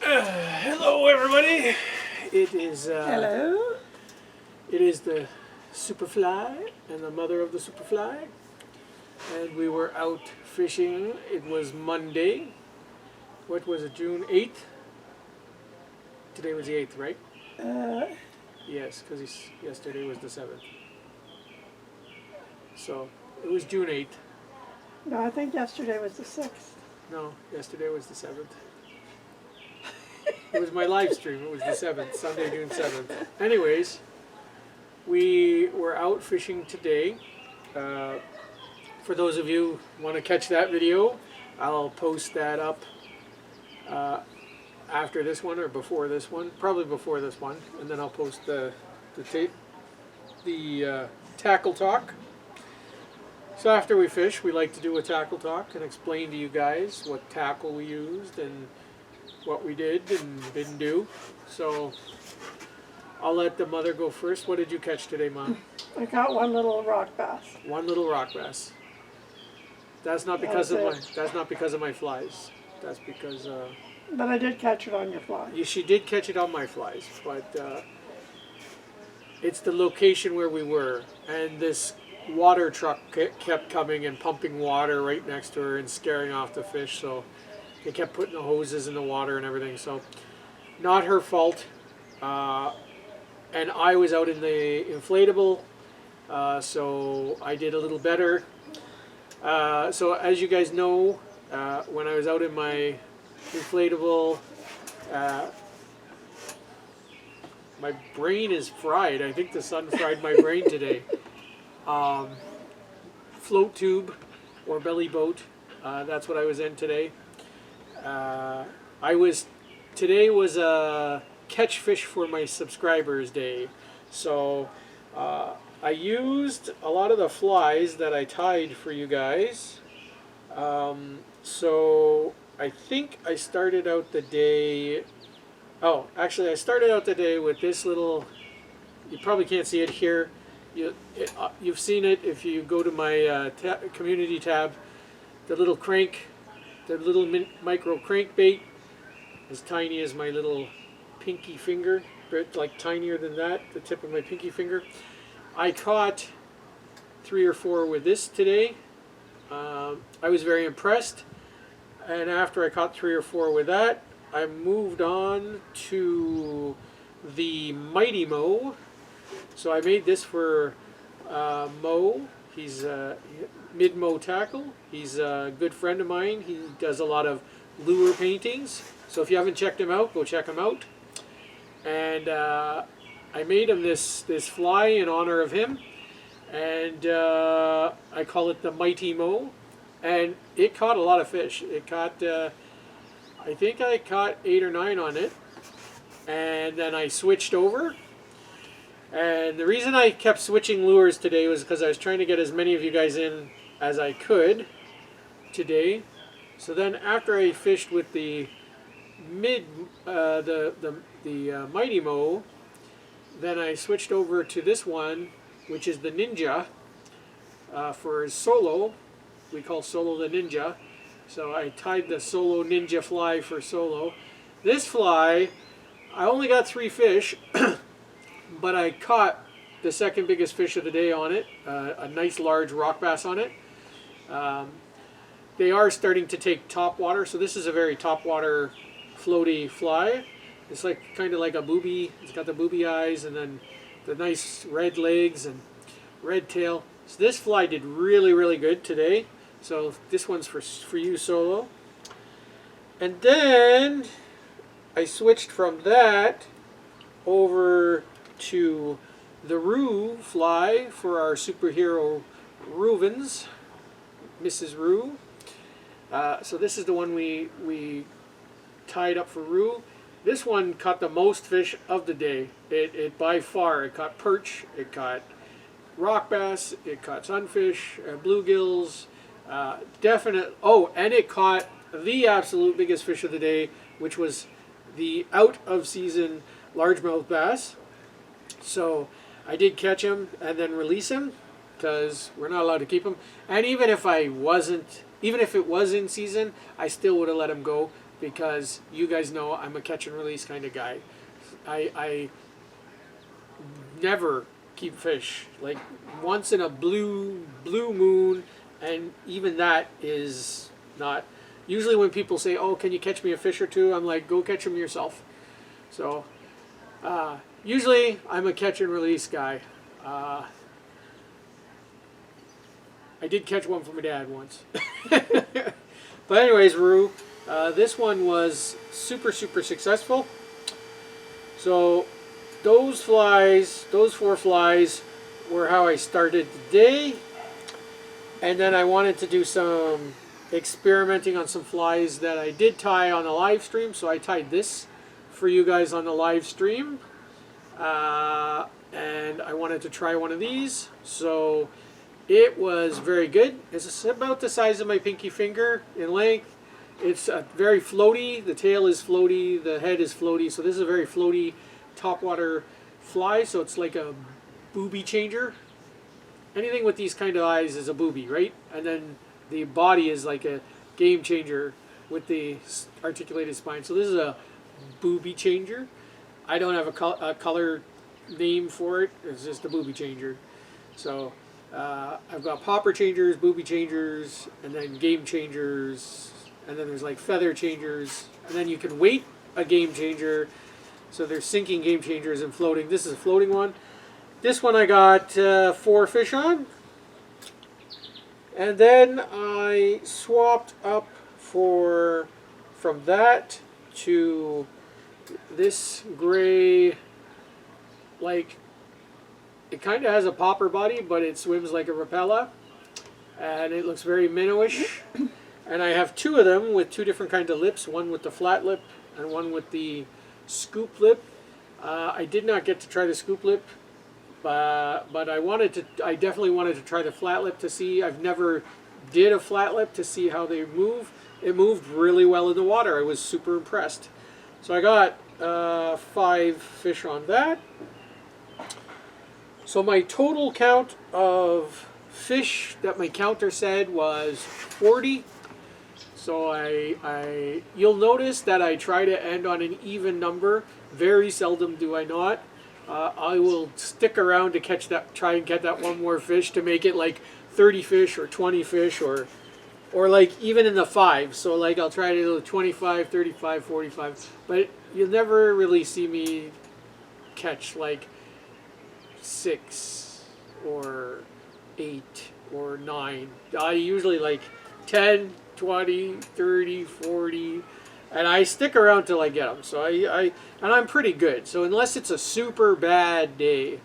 Hello, everybody. It is Hello. it is the Superfly and the mother of the Superfly, and we were out fishing. It was Monday. What was it? June 8th. Today was the 8th, right? Yes, because yesterday was the 7th. So it was June 8th. No, I think yesterday was the 6th. No, yesterday was the 7th. It was my live stream. It was the 7th, Sunday, June 7th. Anyways, we were out fishing today. For those of you who want to catch that video, I'll post that up after this one or before this one. Probably before this one, and then I'll post the tackle talk. So after we fish, we like to do a tackle talk and explain to you guys what tackle we used and what we did and didn't do. So I'll let the mother go first. What did you catch today, Mom? I caught one little rock bass. One little rock bass. That's not because of my flies. That's because But I did catch it on your fly. she did catch it on my flies, but it's the location where we were, and this water truck kept coming and pumping water right next to her and scaring off the fish. So they kept putting the hoses in the water and everything. So not her fault. And I was out in the inflatable, so I did a little better. So as you guys know, when I was out in my inflatable, my brain is fried. I think the sun fried my brain today. Float tube or belly boat, that's what I was in today. Today was a catch fish for my subscribers day. So I used a lot of the flies that I tied for you guys. So I think I started out the day, I started out the day with this little, you probably can't see it here. You've seen it if you go to my community tab. The little crank, the little micro crankbait, as tiny as my little pinky finger, but like tinier than that, the tip of my pinky finger. I caught 3 or 4 with this today. I was very impressed, and after I caught 3 or 4 with that, I moved on to the Mighty Mo. So I made this for Mo. He's Mid-Mo Tackle. He's a good friend of mine. He does a lot of lure paintings. So if you haven't checked him out, go check him out. And I made him this fly in honor of him. And I call it the Mighty Mo. And it caught a lot of fish. It caught, I think I caught 8 or 9 on it. And then I switched over. And the reason I kept switching lures today was because I was trying to get as many of you guys in as I could today. So then after I fished with the Mighty Mo, then I switched over to this one, which is the Ninja for Solo. We call Solo the Ninja. So I tied the Solo Ninja fly for Solo. This fly, I only got 3 fish. But I caught the second biggest fish of the day on it, a nice large rock bass on it. They are starting to take top water, so this is a very top water floaty fly. It's like kind of like a booby. It's got the booby eyes and then the nice red legs and red tail. So this fly did really, really good today. So this one's for you, Solo. And then I switched from that over to the Rue fly for our superhero Ruvens, Mrs. Rue. So this is the one we tied up for Rue. This one caught the most fish of the day. It by far, it caught perch, it caught rock bass, it caught sunfish, bluegills, and it caught the absolute biggest fish of the day, which was the out of season largemouth bass. So I did catch him and then release him because we're not allowed to keep him. And even if it was in season, I still would have let him go because you guys know I'm a catch and release kind of guy. I never keep fish. Like once in a blue moon, and even that is not. Usually when people say, "Oh, can you catch me a fish or two?" I'm like, "Go catch them yourself." So usually I'm a catch and release guy. I did catch one from my dad once. But anyways, Rue, this one was super successful. So those 4 flies were how I started the day. And then I wanted to do some experimenting on some flies that I did tie on the live stream. So I tied this for you guys on the live stream. And I wanted to try one of these. So it was very good. It's about the size of my pinky finger in length. It's very floaty. The tail is floaty. The head is floaty. So this is a very floaty topwater fly. So it's like a booby changer. Anything with these kind of eyes is a booby, right? And then the body is like a game changer with the articulated spine. So this is a booby changer. I don't have a color name for it. It's just a booby changer. So I've got popper changers, booby changers, and then game changers, and then there's like feather changers, and then you can weight a game changer. So there's sinking game changers and floating. This is a floating one. This one I got 4 fish on. And then I swapped up from that to this gray, like, it kind of has a popper body, but it swims like a Rapala, and it looks very minnowish. And I have 2 of them with 2 different kinds of lips, one with the flat lip and one with the scoop lip. I did not get to try the scoop lip, but I definitely wanted to try the flat lip to see. I've never did a flat lip to see how they move. It moved really well in the water. I was super impressed. So I got 5 fish on that. So my total count of fish that my counter said was 40. So you'll notice that I try to end on an even number. Very seldom do I not. I will stick around to try and get that one more fish to make it like 30 fish or 20 fish or like even in the 5. So like I'll try to do 25, 35, 45. But you'll never really see me catch like 6 or 8 or 9. I usually like 10, 20, 30, 40, and I stick around till I get them. So and I'm pretty good. So unless it's a super bad day,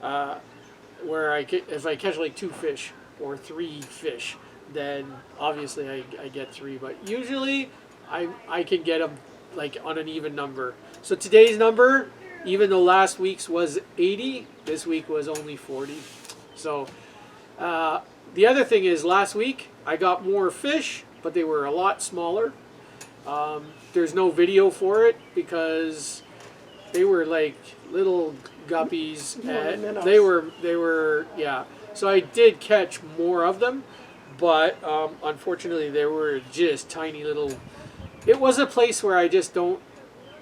where if I catch like 2 fish or 3 fish, then obviously I get 3. But usually I can get them like on an even number. So today's number, even though last week's was 80, this week was only 40. So the other thing is last week I got more fish, but they were a lot smaller. There's no video for it because they were like little guppies. And they were yeah. So I did catch more of them, but unfortunately they were just tiny little. It was a place where I don't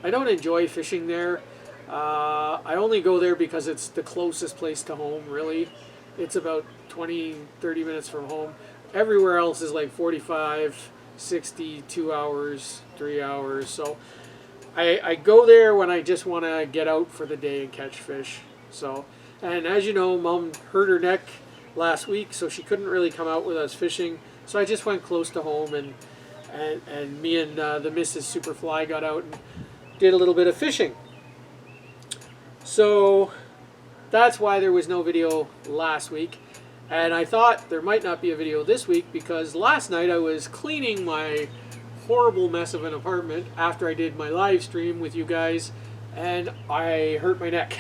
enjoy fishing there. I only go there because it's the closest place to home, really. It's about 20, 30 minutes from home. Everywhere else is like 45, 60, 2 hours, 3 hours. So I go there when I just want to get out for the day and catch fish. So, and as you know, Mom hurt her neck last week, so she couldn't really come out with us fishing. So I just went close to home, and me and the Mrs. Superfly got out and did a little bit of fishing. So that's why there was no video last week. And I thought there might not be a video this week because last night I was cleaning my horrible mess of an apartment after I did my live stream with you guys, and I hurt my neck.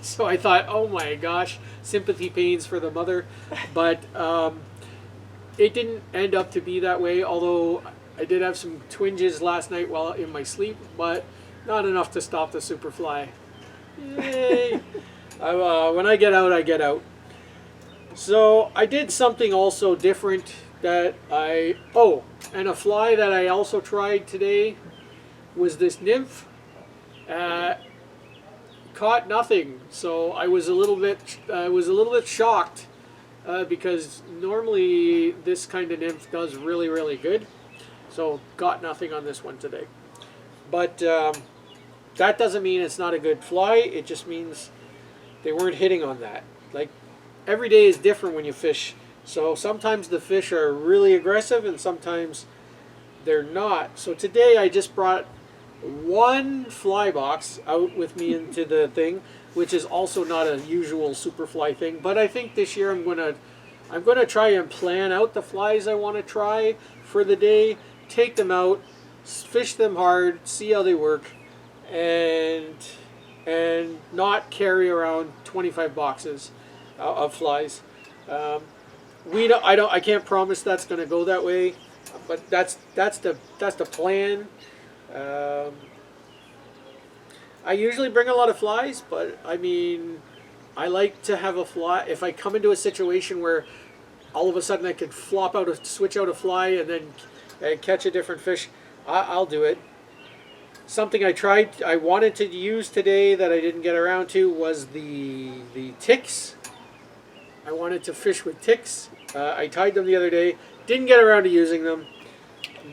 So I thought, oh my gosh, sympathy pains for the mother. But it didn't end up to be that way, although I did have some twinges last night while in my sleep, but not enough to stop the Superfly. Yay! When I get out, I get out. So I did something also different that and a fly that I also tried today was this nymph. Caught nothing, so I was a little bit shocked because normally this kind of nymph does really, really good. So got nothing on this one today, but that doesn't mean it's not a good fly. It just means they weren't hitting on that. Like, every day is different when you fish. So sometimes the fish are really aggressive and sometimes they're not. So today I just brought one fly box out with me into the thing, which is also not a usual super fly thing. But I think this year I'm gonna try and plan out the flies I want to try for the day, take them out, fish them hard, see how they work, and not carry around 25 boxes of flies. I can't promise that's going to go that way, but that's the plan. I usually bring a lot of flies, but I mean, I like to have a fly. If I come into a situation where all of a sudden I could switch out a fly and then catch a different fish, I'll do it. Something I wanted to use today that I didn't get around to was the ticks. I wanted to fish with ticks. I tied them the other day. Didn't get around to using them,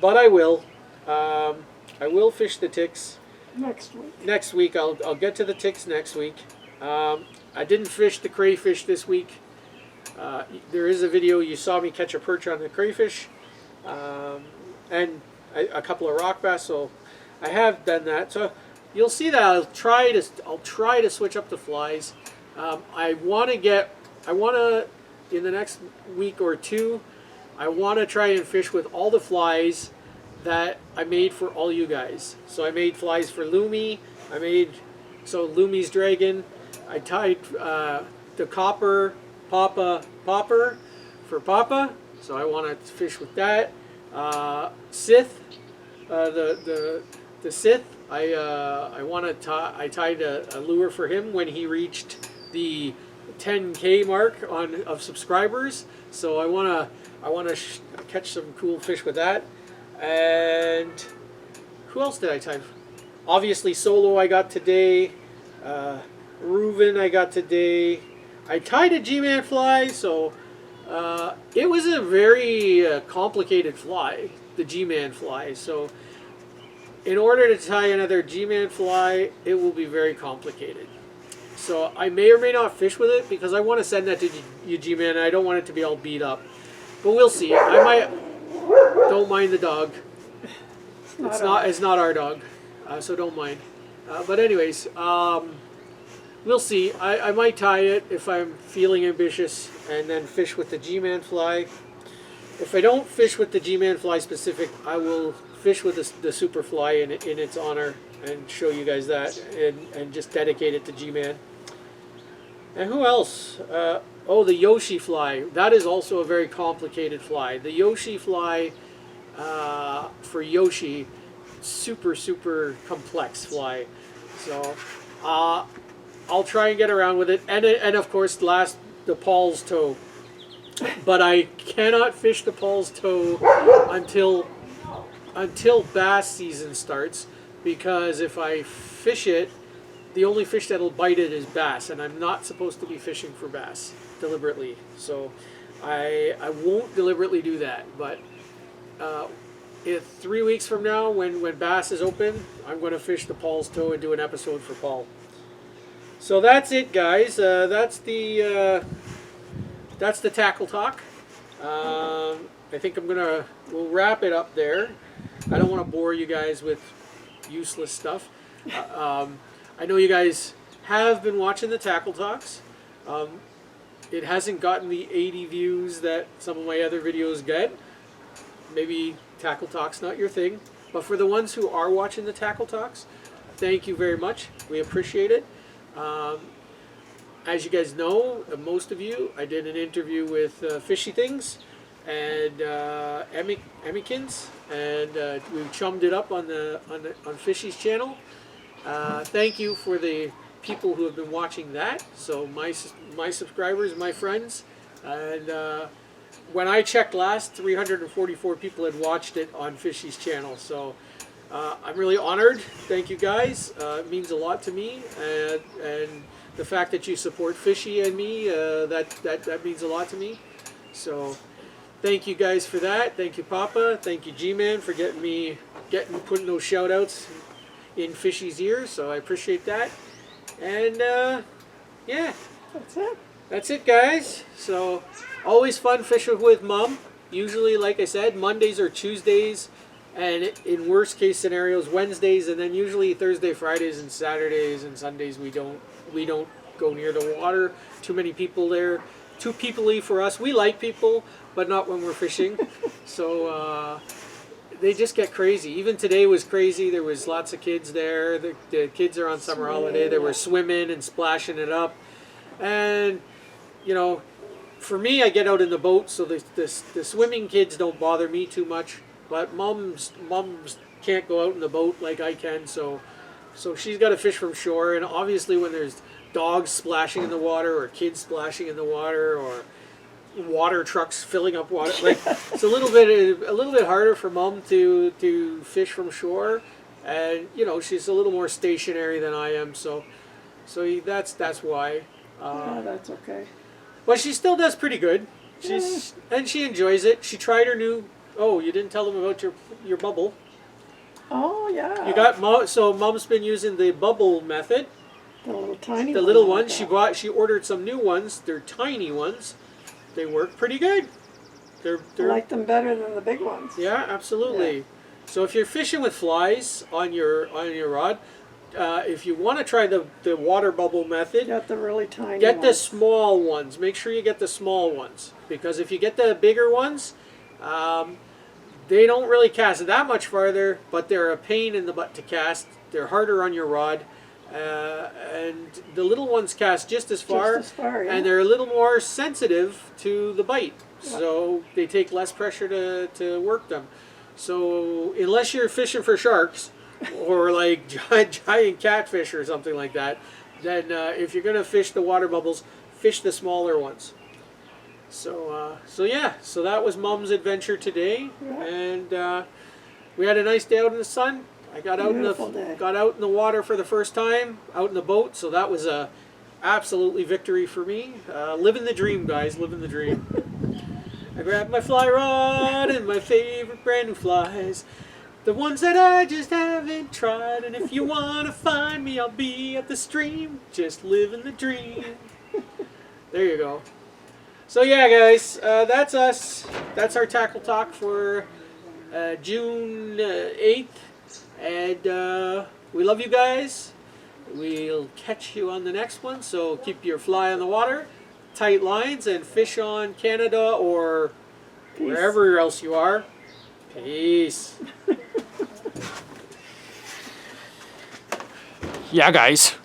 but I will. I will fish the ticks Next week. next week. I'll get to the ticks next week. I didn't fish the crayfish this week. There is a video. You saw me catch a perch on the crayfish, and a couple of rock bass. So I have done that. So you'll see that I'll try to switch up the flies. I want to in the next week or two, I want to try and fish with all the flies that I made for all you guys. So I made flies for Lumi. Lumi's Dragon. I tied the copper popper for Papa. So I want to fish with that. Sith, the Sith. I tied a lure for him when he reached the 10K mark of subscribers. So I want to catch some cool fish with that. And who else did I tie? Obviously Solo I got today. Reuven I got today. I tied a G-Man fly, so it was a very complicated fly, the G-Man fly. So in order to tie another G-Man fly, it will be very complicated. So I may or may not fish with it because I want to send that to you, G-Man, and I don't want it to be all beat up. But we'll see. I might. Don't mind the dog. It's not our dog, so don't mind. But anyways, we'll see. I might tie it if I'm feeling ambitious, and then fish with the G-Man fly. If I don't fish with the G-Man fly specific, I will fish with the super fly in its honor and show you guys that, and just dedicate it to G-Man. And who else? Oh, the Yoshi fly. That is also a very complicated fly. The Yoshi fly for Yoshi, super complex fly. So I'll try and get around with it. And of course, the Paul's toe. But I cannot fish the Paul's toe until bass season starts, because if I fish it, the only fish that'll bite it is bass, and I'm not supposed to be fishing for bass deliberately. So I won't deliberately do that. But 3 weeks from now, when bass is open, I'm going to fish the Paul's toe and do an episode for Paul. So that's it, guys. That's the tackle talk. I think we'll wrap it up there. I don't want to bore you guys with useless stuff. I know you guys have been watching the tackle talks. It hasn't gotten the 80 views that some of my other videos get. Maybe tackle talk's not your thing, but for the ones who are watching the tackle talks, thank you very much. We appreciate it. As you guys know, most of you, I did an interview with Fishy Things and Emmykins, and we chummed it up on Fishy's channel. Thank you for the people who have been watching that. So my subscribers, my friends, and when I checked last, 344 people had watched it on Fishy's channel. So I'm really honored. Thank you guys. It means a lot to me, and the fact that you support Fishy and me, that means a lot to me. So, thank you guys for that. Thank you, Papa. Thank you, G-Man, for putting those shout outs in Fishy's ears. So I appreciate that. And yeah, That's it. that's it, guys. So always fun fishing with Mom. Usually, like I said, Mondays or Tuesdays, and in worst case scenarios, Wednesdays, and then usually Thursday, Fridays, and Saturdays and Sundays we don't go near the water. Too many people there. Too peoply for us. We like people, but not when we're fishing. So they just get crazy. Even today was crazy. There was lots of kids there. The kids are on summer holiday. They were swimming and splashing it up. And, you know, for me, I get out in the boat, so the swimming kids don't bother me too much. But mums can't go out in the boat like I can, so she's got to fish from shore. And obviously when there's dogs splashing in the water or kids splashing in the water or water trucks filling up water, like it's a little bit harder for Mom to fish from shore. And you know, she's a little more stationary than I am, so that's why. Oh, that's okay. But she still does pretty good. And she enjoys it. She tried her new. Oh, you didn't tell them about your bubble. Oh, yeah. You got so Mom's been using the bubble method. the little tiny The one little like ones. that. She ordered some new ones. They're tiny ones. They work pretty good. They're I like them better than the big ones. yeah, absolutely. So if you're fishing with flies on your rod, if you want to try the water bubble method, Got the really tiny get the ones. small ones. Make sure you get the small ones, because if you get the bigger ones, they don't really cast that much farther, but they're a pain in the butt to cast. They're harder on your rod, and the little ones cast just as far, Just as far, yeah. and they're a little more sensitive to the bite, so they take less pressure to work them. So unless you're fishing for sharks or like giant catfish or something like that, then if you're gonna fish the water bubbles, fish the smaller ones. So yeah, so that was Mom's adventure today, Yeah. and we had a nice day out in the sun. I got out Beautiful day. got out in the water for the first time, out in the boat. So that was a absolutely victory for me. Living the dream, guys, living the dream. I grabbed my fly rod and my favorite brand new flies, the ones that I just haven't tried. And if you wanna find me, I'll be at the stream, just living the dream. There you go. So yeah, guys, that's us. That's our tackle talk for June 8th. And we love you guys. We'll catch you on the next one. So keep your fly on the water, tight lines, and fish on Canada or wherever else you are. Peace. Yeah, guys.